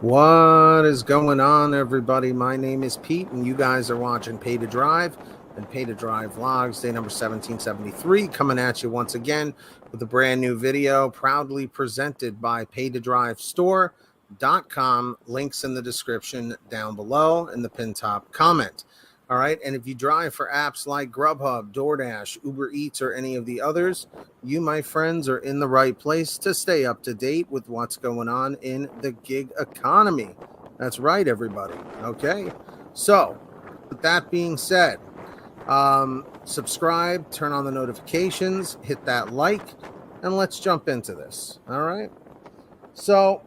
What is going on, everybody? My name is Pete, and you guys are watching Pay to Drive and Pay to Drive Vlogs, day number 1773, coming at you once again with a brand new video, proudly presented by paytodrivestore.com. Links in the description down below in the pin top comment. All right, and if you drive for apps like GrubHub, DoorDash, Uber Eats, or any of the others, you, my friends, are in the right place to stay up to date with what's going on in the gig economy. That's right, everybody. Okay, so with that being said, subscribe, turn on the notifications, hit that like, and let's jump into this. All right, so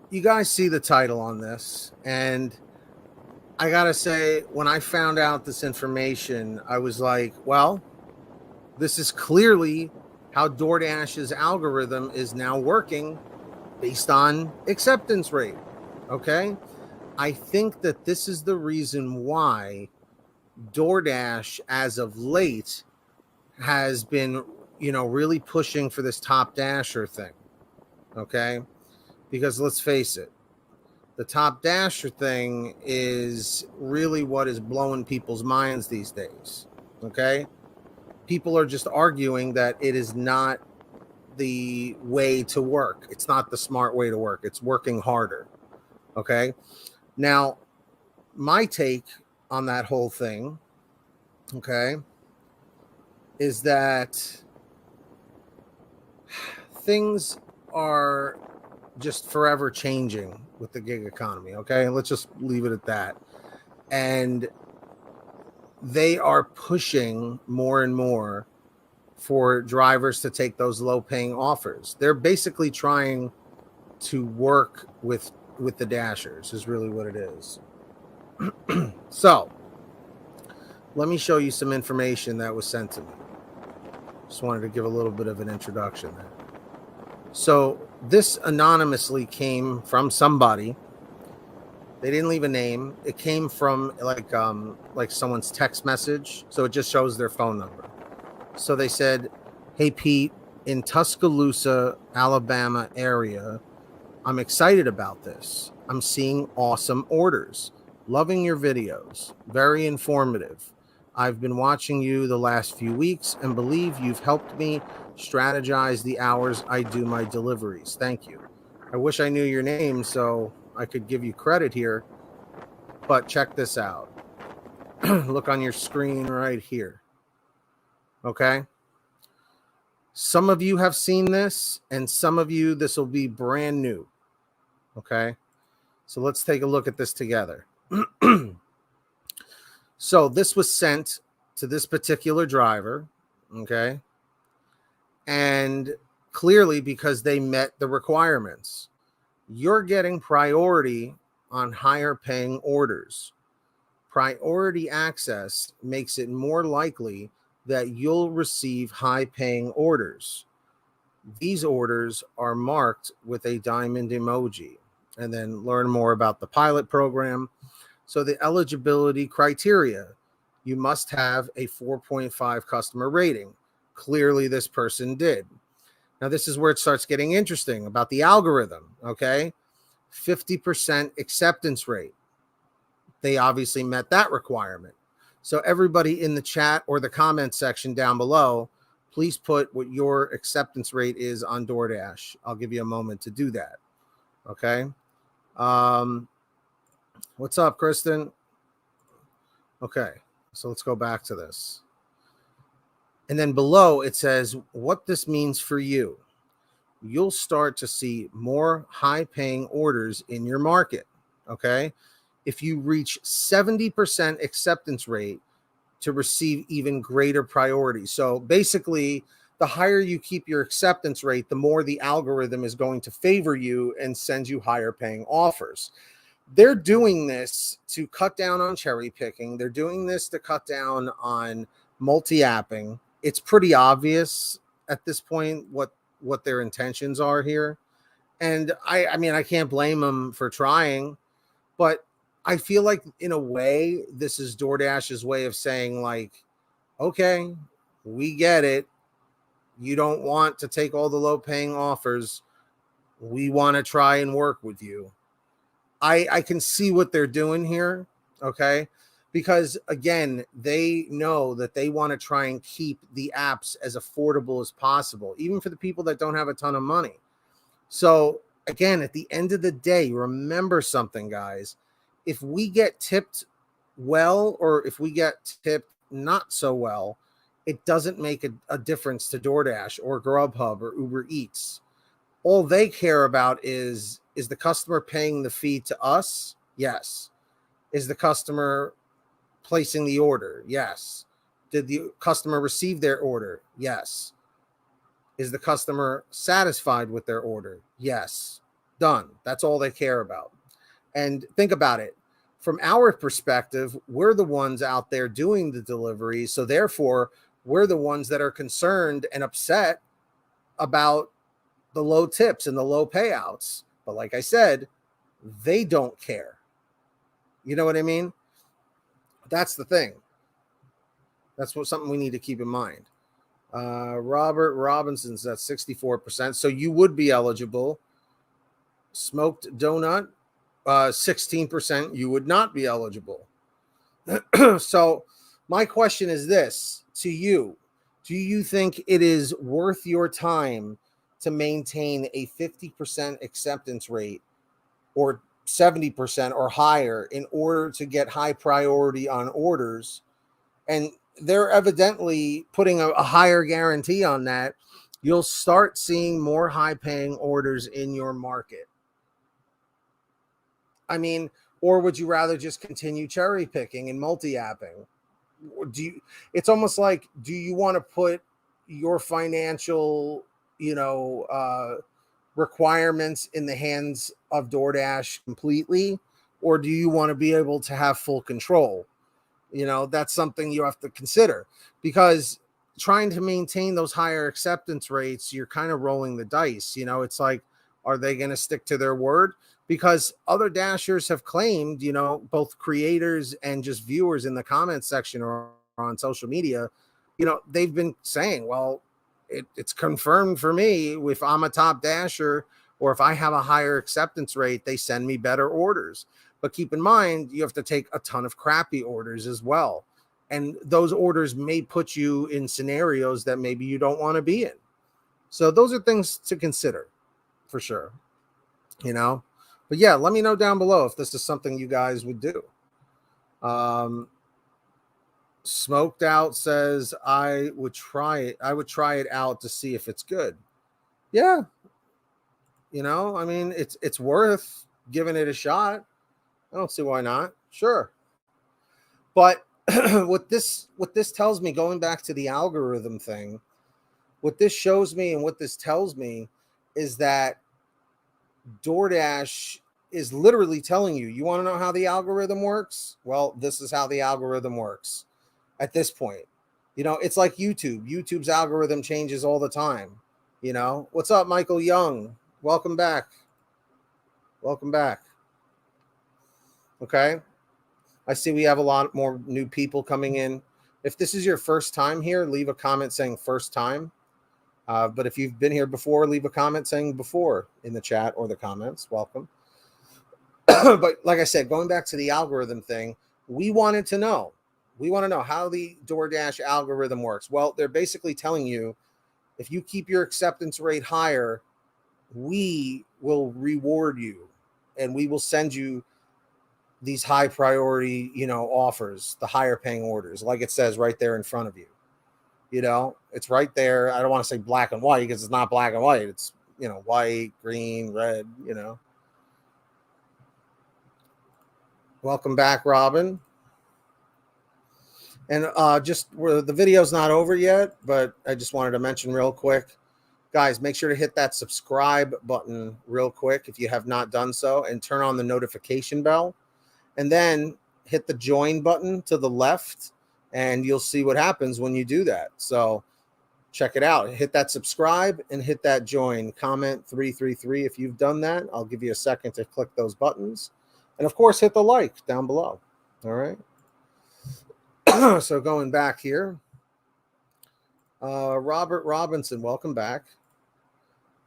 you guys see the title on this, and I gotta say, when I found out this information, I was like, well, this is clearly how DoorDash's algorithm is now working based on acceptance rate. Okay. I think that this is the reason why DoorDash, as of late, has been, really pushing for this Top Dasher thing. Okay. Because let's face it, the Top Dasher thing is really what is blowing people's minds these days. Okay. People are just arguing that it is not the way to work. It's not the smart way to work. It's working harder. Okay. Now, my take on that whole thing, okay, is that things are just forever changing with the gig economy. Okay. Let's just leave it at that. And they are pushing more and more for drivers to take those low paying offers. They're basically trying to work with the dashers is really what it is. So let me show you some information that was sent to me. Just wanted to give a little bit of an introduction there. So this anonymously came from somebody. They didn't leave a name. It came from like someone's text message. So it just shows their phone number. So they said, "Hey, Pete, in Tuscaloosa, Alabama area, I'm excited about this. I'm seeing awesome orders. Loving your videos. Very informative. I've been watching you the last few weeks and believe you've helped me strategize the hours I do my deliveries. Thank you. I wish I knew your name so I could give you credit here, but check this out." Look on your screen right here. Okay. Some of you have seen this, and some of you, this will be brand new. Okay. So let's take a look at this together. So this was sent to this particular driver. Okay. And clearly, because they met the requirements, you're getting priority on higher paying orders. Priority access makes it more likely that you'll receive high paying orders. These orders are marked with a diamond emoji. And then learn more about the pilot program. So the eligibility criteria, you must have a 4.5 customer rating. Clearly, this person did. Now, this is where it starts getting interesting about the algorithm. Okay. 50% acceptance rate. They obviously met that requirement. So everybody in the chat or the comment section down below, please put what your acceptance rate is on DoorDash. I'll give you a moment to do that. Okay. What's up, Kristen? Okay. So let's go back to this. And then below it says what this means for you. You'll start to see more high paying orders in your market. Okay. If you reach 70% acceptance rate to receive even greater priority. So basically, the higher you keep your acceptance rate, the more the algorithm is going to favor you and send you higher paying offers. They're doing this to cut down on cherry picking. They're doing this to cut down on multi-apping. It's pretty obvious at this point what their intentions are here. And I mean, I can't blame them for trying, but I feel like in a way, this is DoorDash's way of saying like, okay, we get it. You don't want to take all the low paying offers. We want to try and work with you. I can see what they're doing here, okay? Because again, they know that they want to try and keep the apps as affordable as possible, even for the people that don't have a ton of money. So again, at the end of the day, remember something, guys. If we get tipped well, or if we get tipped not so well, it doesn't make a difference to DoorDash or GrubHub or Uber Eats. All they care about is the customer paying the fee to us? Yes. Is the customer placing the order? Yes. Did the customer receive their order? Yes. Is the customer satisfied with their order? Yes. Done. That's all they care about. And think about it. From our perspective, we're the ones out there doing the deliveries. So therefore, we're the ones that are concerned and upset about the low tips and the low payouts. But like I said, they don't care. You know what I mean? That's the thing. That's something we need to keep in mind. Robert Robinson's at 64%. So you would be eligible. Smoked donut, 16%. You would not be eligible. So my question is this to you. Do you think it is worth your time to maintain a 50% acceptance rate or 70% or higher in order to get high priority on orders? And they're evidently putting a higher guarantee on that. You'll start seeing more high paying orders in your market. I mean, or would you rather just continue cherry picking and multi-apping? It's almost like, do you want to put your financial, requirements in the hands of DoorDash completely, or do you want to be able to have full control? That's something you have to consider, because trying to maintain those higher acceptance rates, you're kind of rolling the dice. It's like, are they going to stick to their word? Because other Dashers have claimed, both creators and just viewers in the comments section or on social media, they've been saying, well, it's confirmed for me. If I'm a top Dasher or if I have a higher acceptance rate, they send me better orders. But keep in mind, you have to take a ton of crappy orders as well. And those orders may put you in scenarios that maybe you don't want to be in. So those are things to consider for sure, But yeah, let me know down below if this is something you guys would do. Smoked Out says, I would try it. I would try it out to see if it's good. Yeah. I mean, it's worth giving it a shot. I don't see why not. Sure. But what this tells me, going back to the algorithm thing, what this shows me and what this tells me is that DoorDash is literally telling you, you want to know how the algorithm works? Well, this is how the algorithm works at this point. It's like YouTube. YouTube's algorithm changes all the time. What's up, Michael Young? Welcome back. Welcome back. Okay. I see we have a lot more new people coming in. If this is your first time here, leave a comment saying first time. But if you've been here before, leave a comment saying before in the chat or the comments. Welcome. But like I said, going back to the algorithm thing, we want to know how the DoorDash algorithm works. Well, they're basically telling you, if you keep your acceptance rate higher, we will reward you and we will send you these high priority, offers, the higher paying orders, like it says right there in front of you. It's right there. I don't want to say black and white because it's not black and white. It's, white, green, red, Welcome back, Robin. And the video's not over yet, but I just wanted to mention real quick, guys, make sure to hit that subscribe button real quick if you have not done so, and turn on the notification bell, and then hit the join button to the left, and you'll see what happens when you do that. So check it out. Hit that subscribe and hit that join. Comment 333 if you've done that. I'll give you a second to click those buttons. And of course, hit the like down below. All right. So going back here, Robert Robinson, welcome back.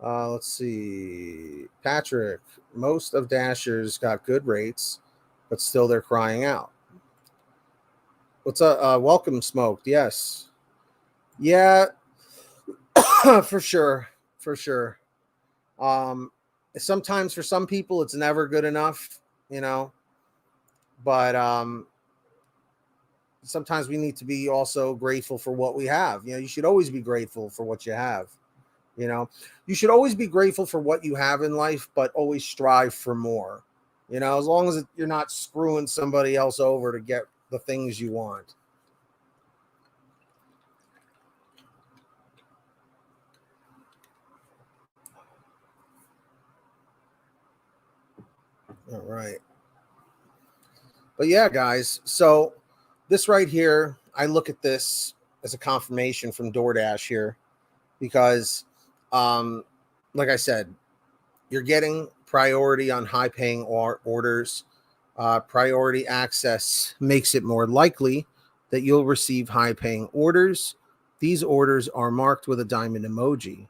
Let's see. Patrick, most of Dashers got good rates, but still they're crying out. What's up? Welcome, Smoked. Yes. Yeah, for sure. For sure. Um, Sometimes for some people, it's never good enough, you know, but sometimes we need to be also grateful for what we have. You should always be grateful for what you have. You know, you should always be grateful for what you have in life, but always strive for more. As long as you're not screwing somebody else over to get the things you want. All right. But yeah, guys. So this right here, I look at this as a confirmation from DoorDash here because, um, like I said, you're getting priority on high paying orders. Priority access makes it more likely that you'll receive high paying orders. These orders are marked with a diamond emoji.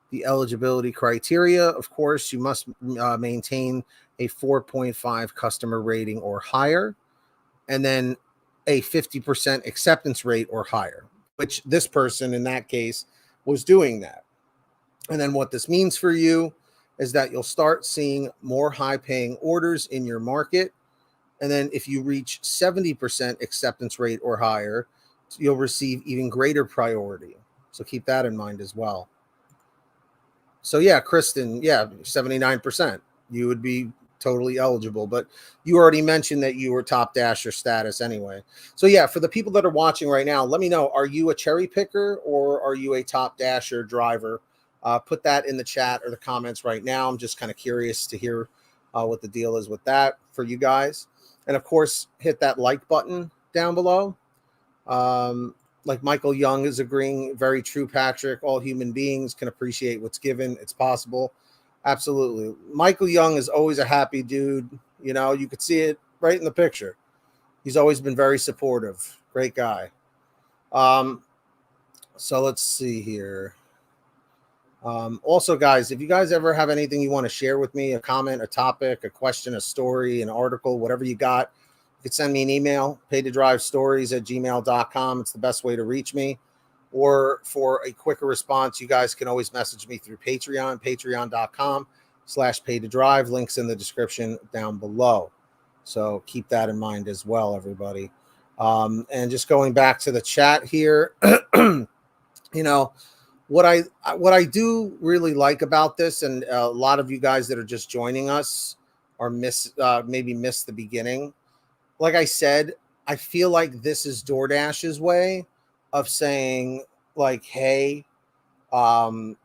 The eligibility criteria, of course, you must maintain a 4.5 customer rating or higher, and then a 50% acceptance rate or higher, which this person in that case was doing that. And then what this means for you is that you'll start seeing more high paying orders in your market. And then if you reach 70% acceptance rate or higher, you'll receive even greater priority. So keep that in mind as well. So yeah, Kristen, yeah, 79%. You would be totally eligible, but you already mentioned that you were top dasher status anyway. So yeah, for the people that are watching right now, let me know, are you a cherry picker or are you a top dasher driver? Put that in the chat or the comments right now. I'm just kind of curious to hear what the deal is with that for you guys. And of course, hit that like button down below. Like Michael Young is agreeing, very true, Patrick. All human beings can appreciate what's given. It's possible. Absolutely. Michael Young is always a happy dude. You could see it right in the picture. He's always been very supportive. Great guy. So let's see here. Also, guys, if you guys ever have anything you want to share with me, a comment, a topic, a question, a story, an article, whatever you got, you could send me an email, paidtodrivestories@gmail.com. It's the best way to reach me. Or for a quicker response, you guys can always message me through Patreon, patreon.com/paidtodrive. Links in the description down below. So keep that in mind as well, everybody. And just going back to the chat here, what I do really like about this, and a lot of you guys that are just joining us or maybe missed the beginning. Like I said, I feel like this is DoorDash's way of saying, like, hey, you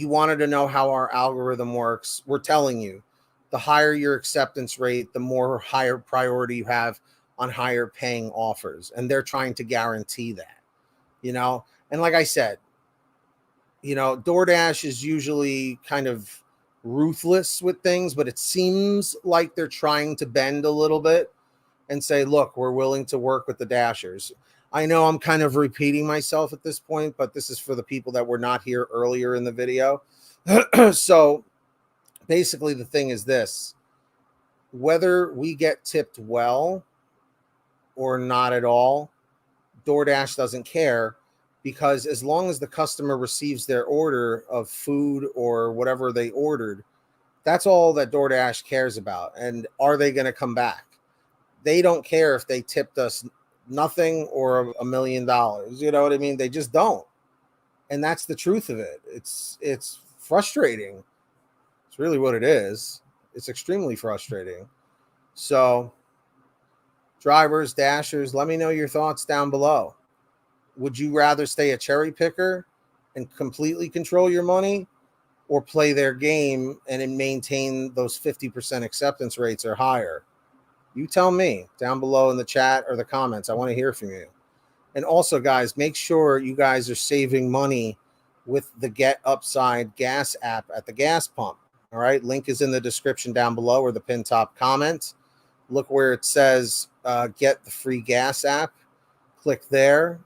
wanted to know how our algorithm works. We're telling you, the higher your acceptance rate, the more higher priority you have on higher paying offers. And they're trying to guarantee that, And like I said, DoorDash is usually kind of ruthless with things, but it seems like they're trying to bend a little bit and say, look, we're willing to work with the Dashers. I know I'm kind of repeating myself at this point, but this is for the people that were not here earlier in the video. So basically the thing is this: whether we get tipped well or not at all, DoorDash doesn't care, because as long as the customer receives their order of food or whatever they ordered, that's all that DoorDash cares about. And are they going to come back? They don't care if they tipped us nothing or $1 million. You know what I mean? They just don't. And that's the truth of it. It's frustrating. It's really what it is. It's extremely frustrating. So drivers, dashers, let me know your thoughts down below. Would you rather stay a cherry picker and completely control your money, or play their game and maintain those 50% acceptance rates or higher? You tell me down below in the chat or the comments. I want to hear from you. And also, guys, make sure you guys are saving money with the Get Upside gas app at the gas pump. All right. Link is in the description down below or the pinned top comment. Look where it says get the free gas app. Click there.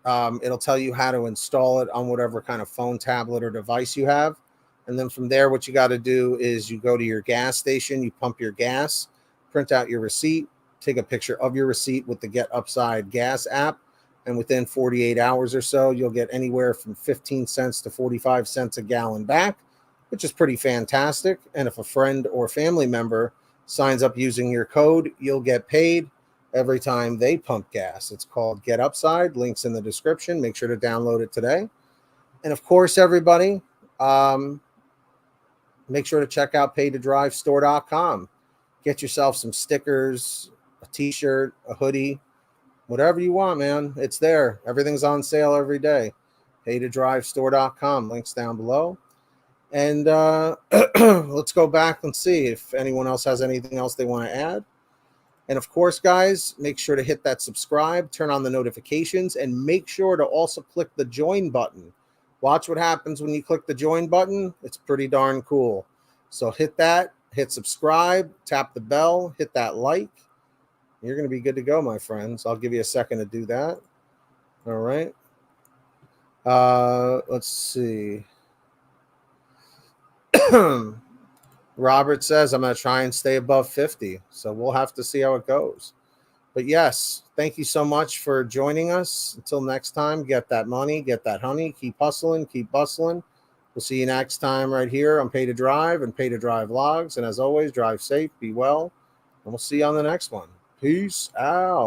It'll tell you how to install it on whatever kind of phone, tablet, or device you have. And then from there, what you got to do is you go to your gas station, you pump your gas, print out your receipt, take a picture of your receipt with the Get Upside Gas app. And within 48 hours or so, you'll get anywhere from 15 cents to 45 cents a gallon back, which is pretty fantastic. And if a friend or family member signs up using your code, you'll get paid every time they pump gas. It's called Get Upside. Links in the description. Make sure to download it today. And of course, everybody, make sure to check out paytodrivestore.com. Get yourself some stickers, a t-shirt, a hoodie, whatever you want, man. It's there. Everything's on sale every day. Paytodrivestore.com. Links down below. And let's go back and see if anyone else has anything else they want to add. And of course, guys, make sure to hit that subscribe, turn on the notifications, and make sure to also click the join button. Watch what happens when you click the join button. It's pretty darn cool. So hit that, hit subscribe, tap the bell, hit that like. You're going to be good to go, my friends. I'll give you a second to do that. All right. Let's see. Robert says, I'm going to try and stay above 50. So we'll have to see how it goes. But yes, thank you so much for joining us. Until next time, get that money, get that honey, keep hustling, keep bustling. We'll see you next time right here on Pay to Drive and Pay to Drive Vlogs. And as always, drive safe, be well, and we'll see you on the next one. Peace out.